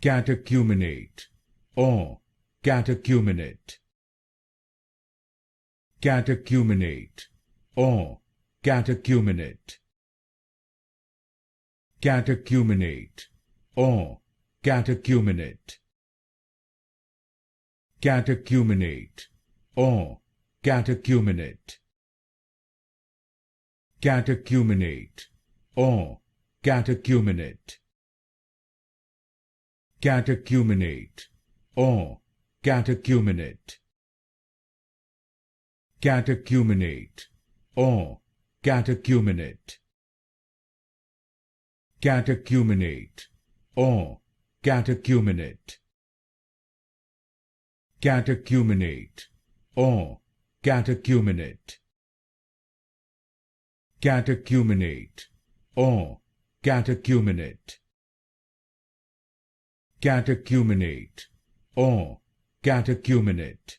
Catechumenate or catechumenate. Catechumenate or catechumenate. Catechumenate or catechumenate. Catechumenate or catechumenate. Catechumenate or catechumenate. Catechumenate or catechumenate. Catechumenate or catechumenate. Catechumenate or catechumenate. Catechumenate or catechumenate. Catechumenate or catechumenate. Catechumenate or catechumenate.